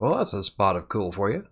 Well, that's a spot of cool for you.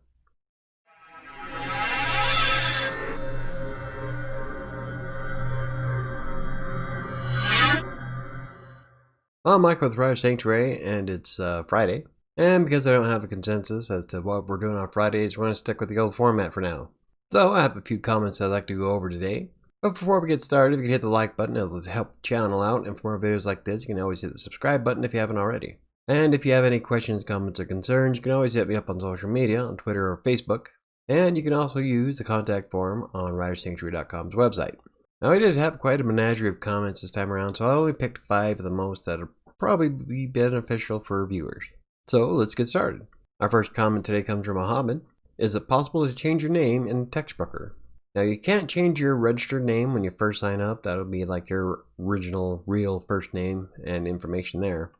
I'm Mike with WriterSanctuary, and it's Friday. And because I don't have a consensus as to what we're doing on Fridays, we're going to stick with the old format for now. So I have a few comments I'd like to go over today. But before we get started, if you can hit the like button, it'll help the channel out. And for more videos like this, you can always hit the subscribe button if you haven't already. And if you have any questions, comments, or concerns, you can always hit me up on social media, on Twitter or Facebook. And you can also use the contact form on WriterSanctuary.com's website. Now, I did have quite a menagerie of comments this time around, so I only picked 5 of the most that will probably be beneficial for viewers. So let's get started. Our first comment today comes from Mohammed. Is it possible to change your name in Textbroker? Now, you can't change your registered name when you first sign up. That'll be like your original, real first name and information there.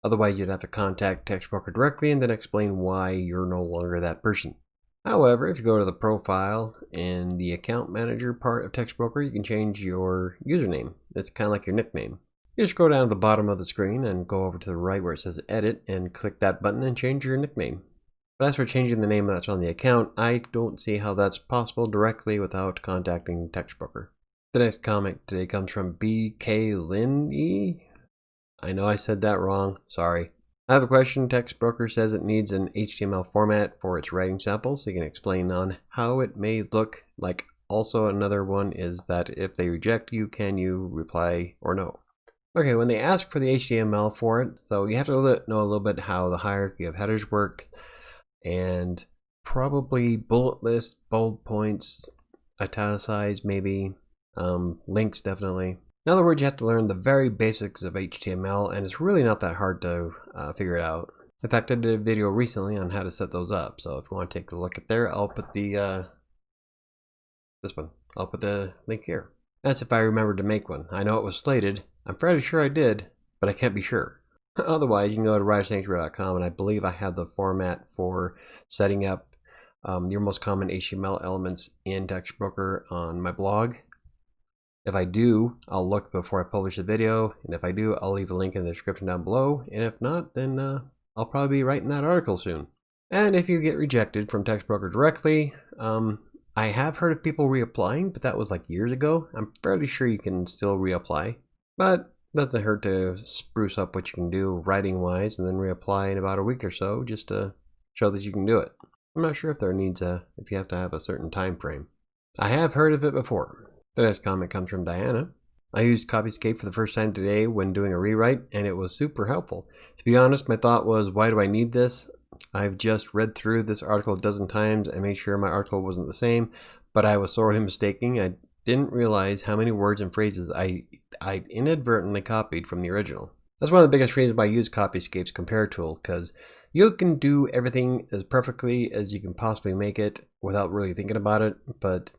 Otherwise, you'd have to contact Textbroker directly and then explain why you're no longer that person. However, if you go to the profile in the account manager part of Textbroker, you can change your username. It's kind of like your nickname. You just go down to the bottom of the screen and go over to the right where it says edit and click that button and change your nickname. But as for changing the name that's on the account, I don't see how that's possible directly without contacting Textbroker. The next comment today comes from BK Lin E. I know I said that wrong, sorry. I have a question. Textbroker says it needs an HTML format for its writing samples, so you can explain on how it may look like. Also, another one is that if they reject you, can you reply or no? Okay, when they ask for the HTML for it, so you have to know a little bit how the hierarchy of headers work, and probably bullet lists, bold points, italicized maybe, links definitely. In other words, you have to learn the very basics of HTML, and it's really not that hard to figure it out. In fact, I did a video recently on how to set those up, so if you want to take a look at there, I'll put the this one. I'll put the link here. That's if I remembered to make one. I know it was slated. I'm fairly sure I did, but I can't be sure. Otherwise, you can go to WriterSanctuary.com, and I believe I have the format for setting up your most common HTML elements in Textbroker on my blog. If I do, I'll look before I publish the video, and if I do, I'll leave a link in the description down below, and if not, then I'll probably be writing that article soon. And if you get rejected from Textbroker directly, I have heard of people reapplying, but that was like years ago. I'm fairly sure you can still reapply, but doesn't hurt to spruce up what you can do writing-wise, and then reapply in about a week or so, just to show that you can do it. I'm not sure if there needs if you have to have a certain time frame. I have heard of it before. The next comment comes from Diana. I used Copyscape for the first time today when doing a rewrite, and it was super helpful. To be honest, my thought was, why do I need this? I've just read through this article a dozen times and made sure my article wasn't the same, but I was sorely mistaken. I didn't realize how many words and phrases I'd inadvertently copied from the original. That's one of the biggest reasons why I use Copyscape's compare tool, because you can do everything as perfectly as you can possibly make it without really thinking about it, but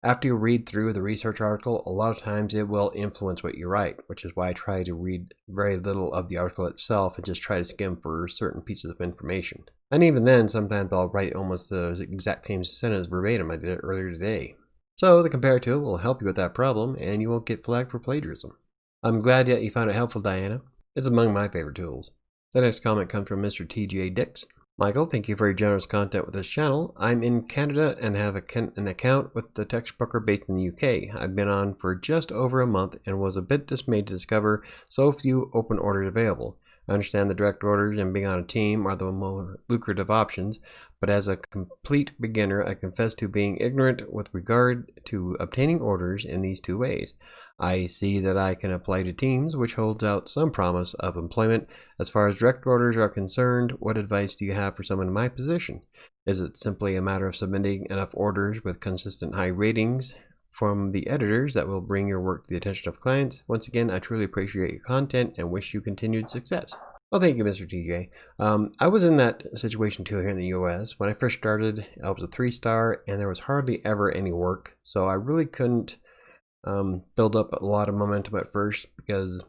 after you read through the research article, a lot of times it will influence what you write, which is why I try to read very little of the article itself and just try to skim for certain pieces of information. And even then, sometimes I'll write almost the exact same sentence verbatim I did it earlier today. So the compare tool will help you with that problem, and you won't get flagged for plagiarism. I'm glad that you found it helpful, Diana. It's among my favorite tools. The next comment comes from Mr. TJ Dix. Michael, thank you for your generous content with this channel. I'm in Canada and have an account with the Textbroker based in the UK. I've been on for just over a month and was a bit dismayed to discover so few open orders available. I understand the direct orders and being on a team are the more lucrative options, but as a complete beginner, I confess to being ignorant with regard to obtaining orders in these two ways. I see that I can apply to teams, which holds out some promise of employment. As far as direct orders are concerned, what advice do you have for someone in my position? Is it simply a matter of submitting enough orders with consistent high ratings from the editors that will bring your work to the attention of clients? Once again, I truly appreciate your content and wish you continued success. Well, thank you, Mr. TJ. I was in that situation too here in the US. When I first started, I was a 3-star and there was hardly ever any work. So I really couldn't build up a lot of momentum at first because,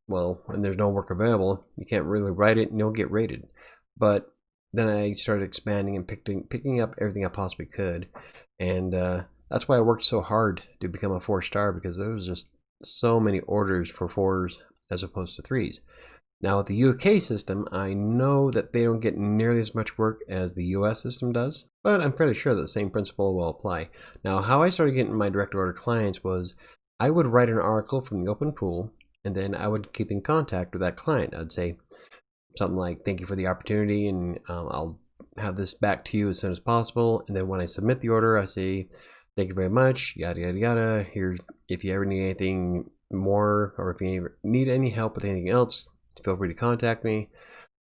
well, when there's no work available, you can't really write it and you'll get rated. But then I started expanding and picking up everything I possibly could. And that's why I worked so hard to become a 4-star, because there was just so many orders for 4s as opposed to 3s. Now with the UK system, I know that they don't get nearly as much work as the US system does, but I'm fairly sure that the same principle will apply. Now, how I started getting my direct order clients was I would write an article from the open pool, and then I would keep in contact with that client. I'd say something like, thank you for the opportunity, and I'll have this back to you as soon as possible. And then when I submit the order, I say, thank you very much, yada, yada, yada. Here's, if you ever need anything more, or if you need any help with anything else, feel free to contact me.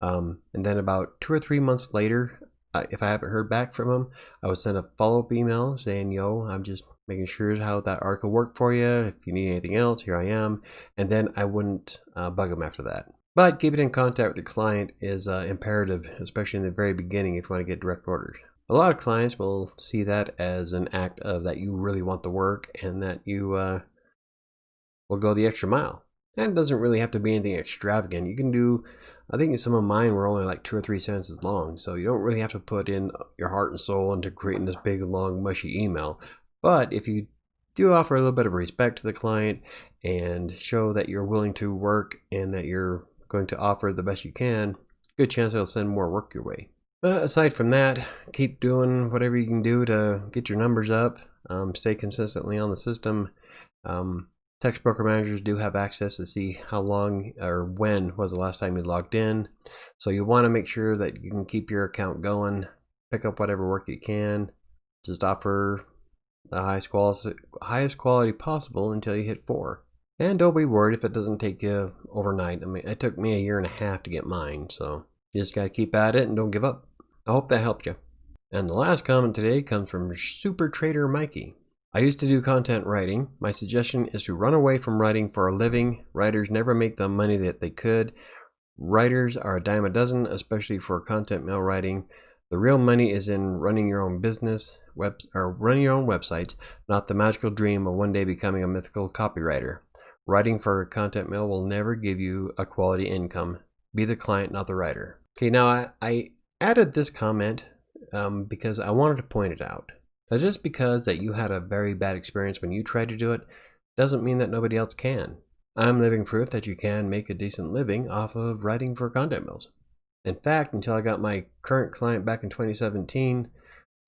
And then about 2 or 3 months later, if I haven't heard back from them, I would send a follow-up email saying, yo, I'm just making sure how that article worked for you. If you need anything else, here I am. And then I wouldn't bug them after that. But keeping in contact with the client is imperative, especially in the very beginning if you want to get direct orders. A lot of clients will see that as an act of that you really want the work and that you will go the extra mile. And it doesn't really have to be anything extravagant. You can do, I think some of mine were only like 2 or 3 sentences long, so you don't really have to put in your heart and soul into creating this big, long, mushy email. But if you do offer a little bit of respect to the client and show that you're willing to work and that you're going to offer the best you can, good chance they'll send more work your way. But aside from that, keep doing whatever you can do to get your numbers up, stay consistently on the system. Textbroker managers do have access to see how long or when was the last time you logged in. So you want to make sure that you can keep your account going, pick up whatever work you can, just offer the highest quality possible until you hit 4. And don't be worried if it doesn't take you overnight. I mean, it took me 1.5 years to get mine, so you just got to keep at it and don't give up. I hope that helped you. And the last comment today comes from Super Trader Mikey. I used to do content writing. My suggestion is to run away from writing for a living. Writers never make the money that they could. Writers are a dime a dozen, especially for content mail writing. The real money is in running your own business, running your own websites, not the magical dream of one day becoming a mythical copywriter. Writing for content mail will never give you a quality income. Be the client, not the writer. Okay, now I added this comment because I wanted to point it out. Now, just because that you had a very bad experience when you tried to do it doesn't mean that nobody else can. I'm living proof that you can make a decent living off of writing for content mills. In fact, until I got my current client back in 2017,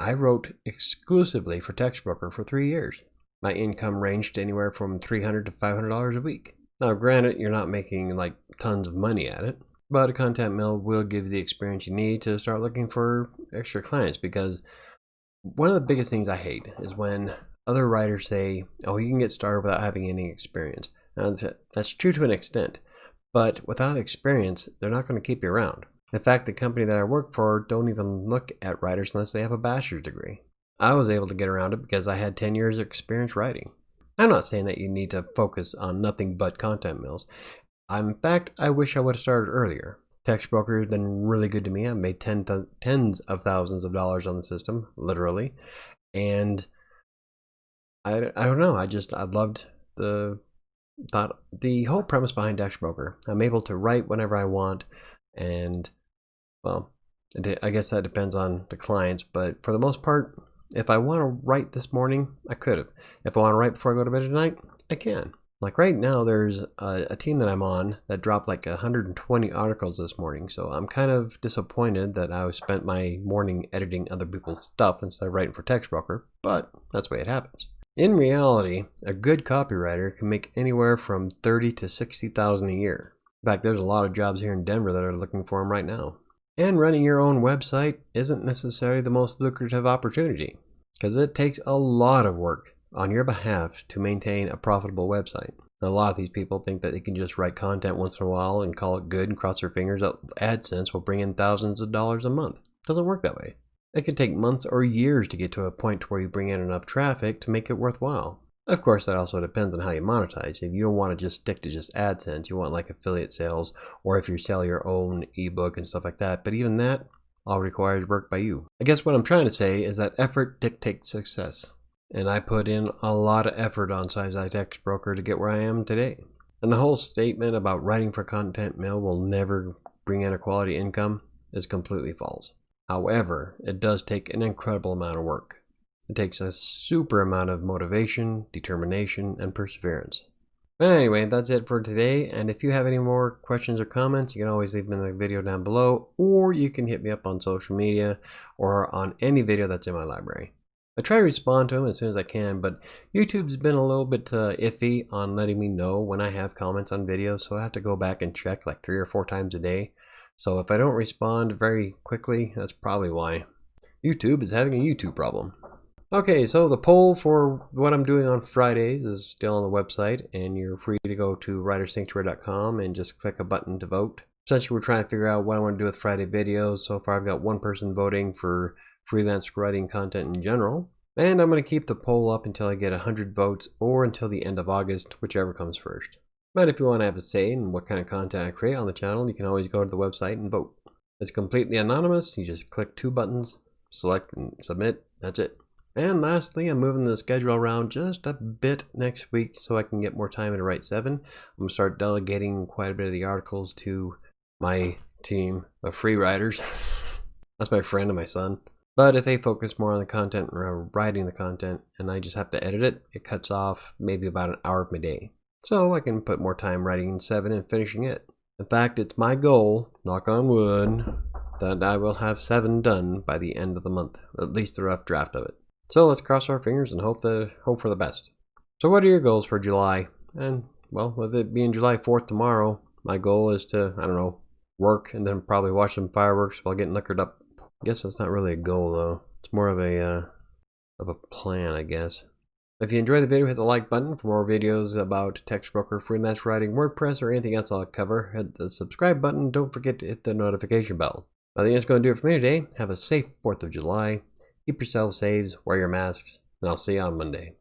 I wrote exclusively for Textbroker for 3 years. My income ranged anywhere from $300 to $500 a week. Now, granted, you're not making like tons of money at it, but a content mill will give you the experience you need to start looking for extra clients, because one of the biggest things I hate is when other writers say, oh, you can get started without having any experience. Now, that's true to an extent, but without experience, they're not going to keep you around. In fact, the company that I work for don't even look at writers unless they have a bachelor's degree. I was able to get around it because I had 10 years of experience writing. I'm not saying that you need to focus on nothing but content mills. In fact, I wish I would have started earlier. Textbroker has been really good to me. I've made tens of thousands of dollars on the system, literally. And I don't know. I loved the whole premise behind Textbroker. I'm able to write whenever I want, and well, I guess that depends on the clients. But for the most part, if I want to write this morning, I could have. If I want to write before I go to bed tonight, I can. Like right now, there's a team that I'm on that dropped like 120 articles this morning. So I'm kind of disappointed that I spent my morning editing other people's stuff instead of writing for Textbroker, but that's the way it happens. In reality, a good copywriter can make anywhere from $30,000 to $60,000 a year. In fact, there's a lot of jobs here in Denver that are looking for them right now. And running your own website isn't necessarily the most lucrative opportunity, because it takes a lot of work on your behalf to maintain a profitable website. A lot of these people think that they can just write content once in a while and call it good and cross their fingers that AdSense will bring in thousands of dollars a month. It doesn't work that way. It can take months or years to get to a point where you bring in enough traffic to make it worthwhile. Of course, that also depends on how you monetize. If you don't want to just stick to just AdSense, you want like affiliate sales, or if you sell your own ebook and stuff like that. But even that all requires work by you. I guess what I'm trying to say is that effort dictates success. And I put in a lot of effort on sites like Textbroker to get where I am today. And the whole statement about writing for content mill will never bring in a quality income is completely false. However, it does take an incredible amount of work. It takes a super amount of motivation, determination, and perseverance. But anyway, that's it for today. And if you have any more questions or comments, you can always leave them in the video down below, or you can hit me up on social media or on any video that's in my library. I try to respond to them as soon as I can, but YouTube's been a little bit iffy on letting me know when I have comments on videos, so I have to go back and check like 3 or 4 times a day. So if I don't respond very quickly, that's probably why. YouTube is having a YouTube problem. Okay, so the poll for what I'm doing on Fridays is still on the website, and you're free to go to WriterSanctuary.com and just click a button to vote. Essentially, we're trying to figure out what I want to do with Friday videos. So far, I've got one person voting for freelance writing content in general, and I'm going to keep the poll up until I get 100 votes or until the end of August, whichever comes first. But if you want to have a say in what kind of content I create on the channel, you can always go to the website and vote. It's completely anonymous. You just click 2 buttons, select and submit. That's it. And lastly, I'm moving the schedule around just a bit next week so I can get more time to write 7. I'm going to start delegating quite a bit of the articles to my team of free writers. That's my friend and my son. But if they focus more on the content or writing the content and I just have to edit it, it cuts off maybe about an hour of my day. So I can put more time writing in 7 and finishing it. In fact, it's my goal, knock on wood, that I will have 7 done by the end of the month, at least the rough draft of it. So let's cross our fingers and hope for the best. So what are your goals for July? And well, with it being July 4th tomorrow, my goal is to, I don't know, work and then probably watch some fireworks while getting liquored up. I guess that's not really a goal though. It's more of a plan, I guess. If you enjoyed the video, hit the like button. For more videos about Textbroker, freelance writing, WordPress, or anything else I'll cover, hit the subscribe button. Don't forget to hit the notification bell. I think that's going to do it for me today. Have a safe 4th of July. Keep yourselves safe, wear your masks, and I'll see you on Monday.